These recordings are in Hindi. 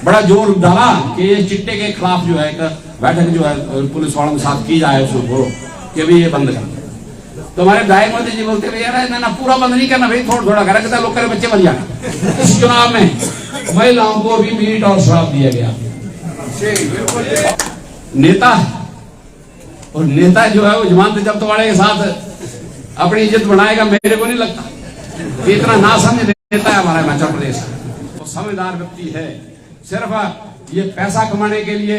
बड़ा जोर डाला कि ये चिट्टे के खिलाफ जो है एक बैठक जो है पुलिस वालों के साथ की जाए, उसको कि भाई ये बंद कर। तो हमारे विधायक मोदी जी बोलते यार ना पूरा बंद नहीं करना भाई, थोड़ा थोड़ा करें, लोग करे बच्चे मर जाए। इस चुनाव में महिलाओं को भी मीट और शराब दिया गया। नेता और नेता जो है वो जमानत जब्त वाले के साथ अपनी इज्जत बढ़ाएगा, मेरे को नहीं लगता इतना ना समझ नेता है हमारा हिमाचल प्रदेश। तो समझदार व्यक्ति है, सिर्फ ये पैसा कमाने के लिए,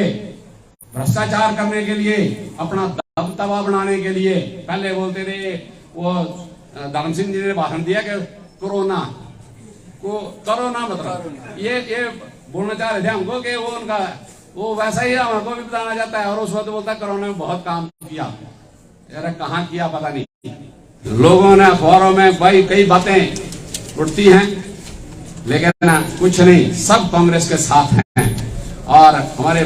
भ्रष्टाचार करने के लिए, अपना दबदबा बनाने के लिए। पहले बोलते थे वो धर्म सिंह जी ने भाषण दिया कि कोरोना मतलब ये बोलना चाह रहे थे हमको कि वो उनका वो वैसा ही हमको भी बताना चाहता है। और उस वक्त बोलता कोरोना में बहुत काम किया, अरे कहाँ किया पता नहीं। लोगों ने अखबारों में भाई कई बातें उठती हैं, लेकिन कुछ नहीं, सब कांग्रेस के साथ हैं। और हमारे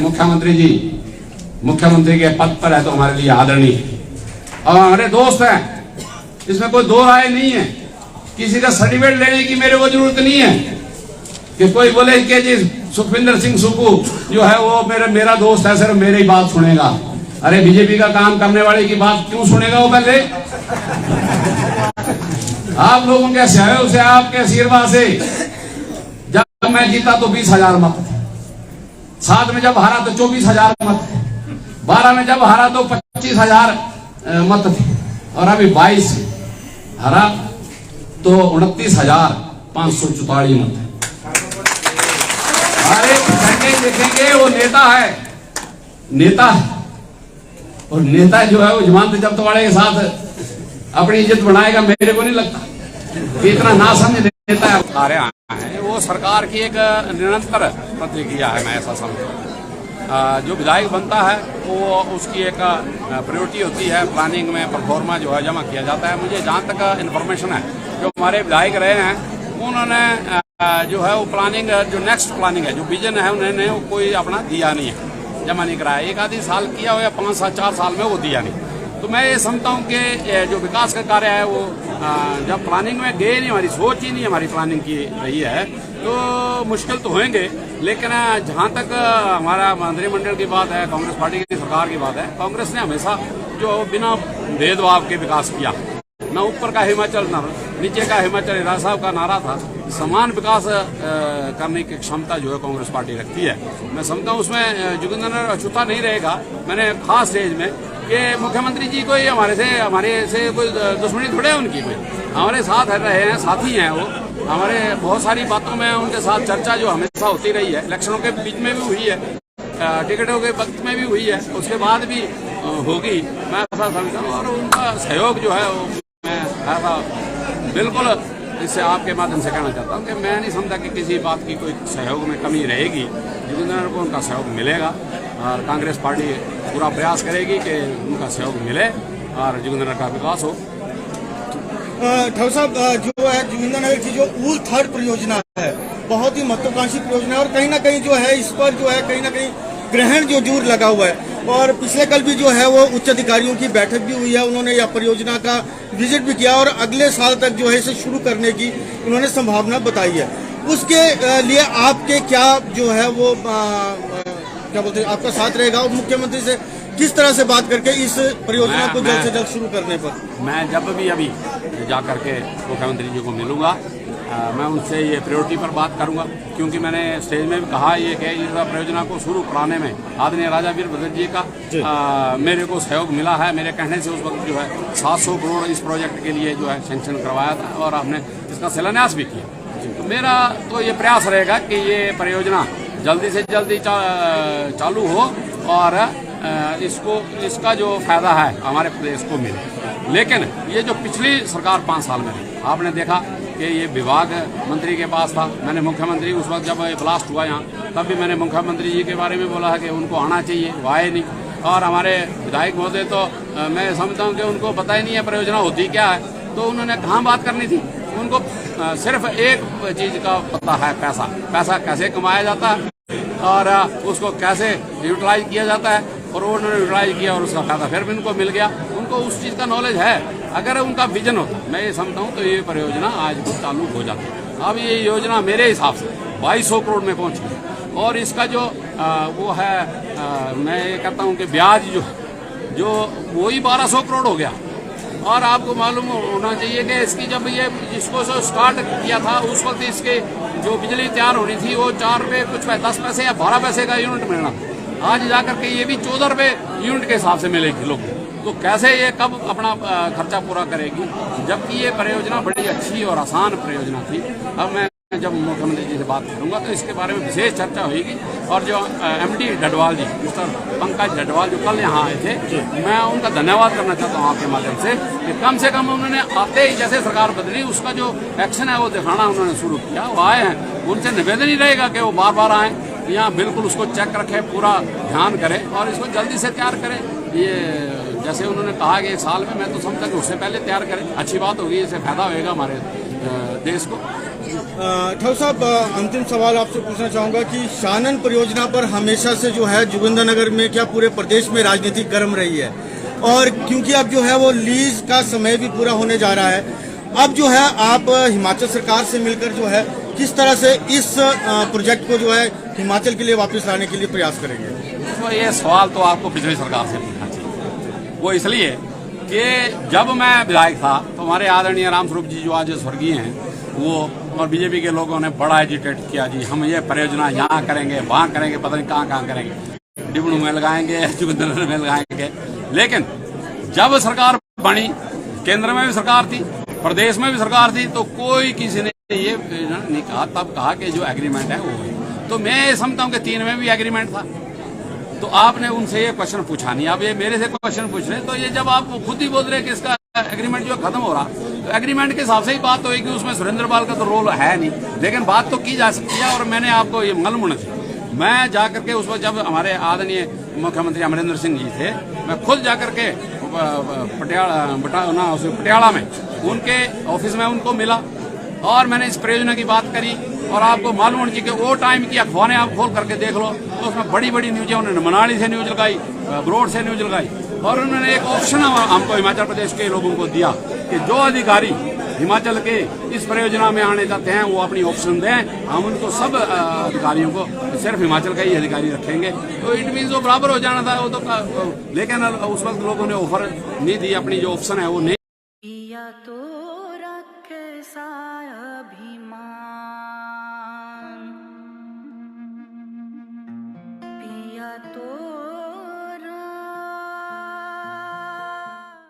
मुख्यमंत्री के पद पर है तो हमारे लिए आदरणीय और हमारे दोस्त हैं, इसमें कोई दो राय नहीं है। किसी का सर्टिफिकेट लेने की मेरे को जरूरत नहीं है कि कोई बोले कि जी सुखविंदर सिंह सुक्खू जो है वो मेरा दोस्त है, सिर्फ मेरी बात सुनेगा। अरे बीजेपी का काम करने वाले की बात क्यों सुनेगा वो? पहले आप लोगों के सहयोग से, आपके आशीर्वाद से जब मैं जीता तो 20,000 मत, 7 में जब हारा तो 24,000 मत, 12 में जब हारा तो 25,000 मत थे, और अभी 22 हारा तो 29,544 मत है। अरे देखेंगे वो नेता है और नेता जो है वो जमानत जब्त वाले के साथ अपनी इज्जत बढ़ाएगा, मेरे को नहीं लगता इतना ना समझ नेता है। आ रहे हैं वो सरकार की एक निरंतर प्रतिक्रिया है, मैं ऐसा समझता हूँ। जो विधायक बनता है वो उसकी एक प्रायोरिटी होती है, प्लानिंग में परफॉर्मा जो है जमा किया जाता है। मुझे जहाँ तक इन्फॉर्मेशन है, जो हमारे विधायक रहे हैं उन्होंने जो है वो प्लानिंग, जो नेक्स्ट प्लानिंग है, जो विजन है, उन्होंने वो कोई अपना दिया नहीं है, जमा नहीं कराया। एक आधी साल किया हो या 5-4 साल में वो दिया नहीं। तो मैं ये समझता हूँ कि जो विकास का कार्य है वो जब प्लानिंग में गए नहीं, हमारी सोच ही नहीं हमारी प्लानिंग की रही है, तो मुश्किल तो होंगे। लेकिन जहाँ तक हमारा मंत्रिमंडल की बात है, कांग्रेस पार्टी की सरकार की बात है, कांग्रेस ने हमेशा जो बिना भेदभाव के विकास किया, न ऊपर का हिमाचल न नीचे का हिमाचल। राज साहब का नारा था समान विकास करने की क्षमता जो है कांग्रेस पार्टी रखती है। मैं समझता हूँ उसमें जोगिंदर अछूता नहीं रहेगा। मैंने खास स्टेज में कि मुख्यमंत्री जी कोई हमारे से कोई दुश्मनी थोड़े है उनकी, कोई हमारे साथ रहे हैं, साथी हैं वो। हमारे बहुत सारी बातों में उनके साथ चर्चा जो हमेशा होती रही है, इलेक्शनों के बीच में भी हुई है, टिकटों के वक्त में भी हुई है, उसके बाद भी होगी, मैं ऐसा समझता हूँ। और उनका सहयोग जो है वो मैं ऐसा बिल्कुल इससे आपके माध्यम से कहना चाहता हूँ कि मैं नहीं समझता कि किसी बात की कोई सहयोग में कमी रहेगी। जोगिंदर को उनका सहयोग मिलेगा और कांग्रेस पार्टी पूरा प्रयास करेगी कि उनका सहयोग मिले और जोगिंदर का विकास हो। ठाकुर साहब, जो है जोगिंद्रनगर की जो ऊल थर्ड परियोजना है बहुत ही महत्वाकांक्षी परियोजना है और कहीं ना कहीं जो है इस पर जो है कहीं ना कहीं ग्रहण जो जोर लगा हुआ है। और पिछले कल भी जो है वो उच्च अधिकारियों की बैठक भी हुई है, उन्होंने यह परियोजना का विजिट भी किया और अगले साल तक जो है इसे शुरू करने की उन्होंने संभावना बताई है। उसके लिए आपके क्या जो है वो क्या बोलते हैं, आपका साथ रहेगा और मुख्यमंत्री से किस तरह से बात करके इस परियोजना को जल्द से जल्द शुरू करने पर? मैं जब भी अभी जा करके मुख्यमंत्री जी को मिलूंगा, मैं उनसे ये प्रायोरिटी पर बात करूंगा, क्योंकि मैंने स्टेज में भी कहा ये कि इस परियोजना को शुरू कराने में आदरणीय राजा वीरभद्र जी का मेरे को सहयोग मिला है। मेरे कहने से उस वक्त जो है 700 करोड़ इस प्रोजेक्ट के लिए जो है सैंक्शन करवाया था और हमने इसका शिलान्यास भी किया। तो मेरा तो ये प्रयास रहेगा कि ये परियोजना जल्दी से जल्दी चालू हो और इसका जो फायदा है हमारे प्रदेश को मिले। लेकिन ये जो पिछली सरकार 5 साल में रही, आपने देखा कि ये विभाग मंत्री के पास था। मैंने मुख्यमंत्री उस वक्त जब ब्लास्ट हुआ यहाँ, तब भी मैंने मुख्यमंत्री जी के बारे में बोला है कि उनको आना चाहिए, वो आए नहीं। और हमारे विधायक महोदय तो मैं समझता हूँ कि उनको पता ही नहीं है परियोजना होती क्या है, तो उन्होंने कहाँ बात करनी थी। उनको सिर्फ एक चीज का पता है, पैसा कैसे कमाया जाता है और उसको कैसे यूटिलाइज किया जाता है, और उन्होंने यूटिलाइज किया और उसका फायदा फिर भी उनको मिल गया। उनको उस चीज़ का नॉलेज है। अगर उनका विजन होता, मैं ये समझता हूँ, तो ये परियोजना आज भी चालू हो जाती। अब ये योजना मेरे हिसाब से 2200 करोड़ में पहुंची है। और इसका जो वो है मैं ये कहता हूँ कि ब्याज जो वही 1200 करोड़ हो गया। और आपको मालूम होना चाहिए कि इसकी जब ये इसको स्टार्ट किया था उस वक्त इसके जो बिजली तैयार होनी थी वो 4 रुपये कुछ 10 पैसे या 12 पैसे का यूनिट मिलना। आज जाकर के ये भी 14 रुपये यूनिट के हिसाब से मिलेगी लोग। तो कैसे ये कब अपना खर्चा पूरा करेगी, जबकि ये परियोजना बड़ी अच्छी और आसान परियोजना थी। अब मैं जब मुख्यमंत्री जी से बात करूंगा तो इसके बारे में विशेष चर्चा होगी। और जो एमडी डडवाल जी, मिस्टर पंकज डडवाल जो कल यहाँ आए थे, मैं उनका धन्यवाद करना चाहता हूँ आपके माध्यम से कि कम से कम उन्होंने आते ही जैसे सरकार बदली उसका जो एक्शन है वो दिखाना उन्होंने शुरू किया। वो आए हैं, उनसे निवेदन ही रहेगा कि वो बार बार आए यहाँ, बिल्कुल उसको चेक रखें, पूरा ध्यान करें और इसको जल्दी से तैयार करें। ये जैसे उन्होंने कहा कि 1 साल में, मैं तो समझता कि उससे पहले तैयार करें, अच्छी बात होगी, इससे फायदा होगा हमारे देश को। ठाकुर साहब, अंतिम सवाल आपसे पूछना चाहूंगा कि शानन परियोजना पर हमेशा से जो है जोगिंद्रनगर में क्या पूरे प्रदेश में राजनीति गर्म रही है, और क्योंकि अब जो है वो लीज का समय भी पूरा होने जा रहा है, अब जो है आप हिमाचल सरकार से मिलकर जो है किस तरह से इस प्रोजेक्ट को जो है हिमाचल के लिए वापस लाने के लिए प्रयास करेंगे? तो ये सवाल तो आपको पिछली सरकार से पूछना चाहिए। वो इसलिए कि जब मैं विधायक था तो हमारे आदरणीय रामस्वरूप जी जो आज स्वर्गीय हैं, वो और बीजेपी के लोगों ने बड़ा एजिटेट किया जी, हम ये परियोजना यहाँ करेंगे, वहाँ करेंगे, पता नहीं कहाँ करेंगे, डिबड़ू में लगाएंगे, जोगिंद्रनगर में लगाएंगे। लेकिन जब सरकार बनी, केंद्र में भी सरकार थी, प्रदेश में भी सरकार थी, तो कोई किसी ने ये नहीं कहा, तब कहा कि जो एग्रीमेंट है वो है। तो मैं समझता हूँ कि 3 में भी एग्रीमेंट था, तो आपने उनसे ये क्वेश्चन पूछा नहीं, आप ये मेरे से क्वेश्चन पूछ रहे। तो ये जब आप खुद ही बोल रहे कि इसका एग्रीमेंट जो खत्म हो रहा, तो एग्रीमेंट के हिसाब से ही बात होगी, उसमें सुरेंद्र पाल का तो रोल है नहीं, लेकिन बात तो की जा सकती है। और मैंने आपको ये मालूम होना चाहिए, मैं जाकर के उस वक्त जब हमारे आदरणीय मुख्यमंत्री अमरिंदर सिंह जी थे, मैं खुद जाकर के पटियाला में उनके ऑफिस में उनको मिला और मैंने इस परियोजना की बात करी। और आपको मालूम होना चाहिए कि वो टाइम की अखबारें आप खोल करके देख लो, तो उसमें बड़ी बड़ी न्यूज़ें उन्होंने मनाली से न्यूज़ लगाई, ब्रोड से न्यूज़ लगाई, और उन्होंने एक ऑप्शन हमको हिमाचल प्रदेश के लोगों को दिया कि जो अधिकारी हिमाचल के इस परियोजना में आने जाते हैं वो अपनी ऑप्शन दें, हम उनको सब अधिकारियों को सिर्फ हिमाचल का ही अधिकारी रखेंगे। तो इट मीन्स वो बराबर हो जाना था वो तो, लेकिन उस वक्त लोगों ने ऑफर नहीं दी, अपनी जो ऑप्शन है वो नहीं।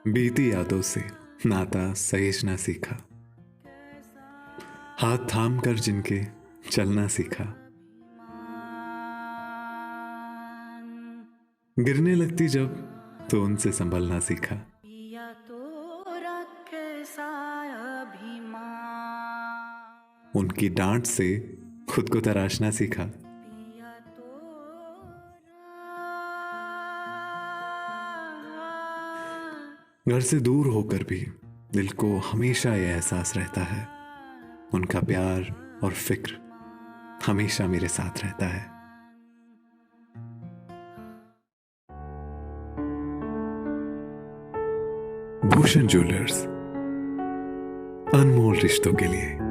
बीती यादों से नाता सहेजना सीखा, हाथ थाम कर जिनके चलना सीखा, गिरने लगती जब तो उनसे संभलना सीखा, उनकी डांट से खुद को तराशना सीखा, घर से दूर होकर भी दिल को हमेशा यह एहसास रहता है, उनका प्यार और फिक्र हमेशा मेरे साथ रहता है। भूषण ज्वेलर्स, अनमोल रिश्तों के लिए।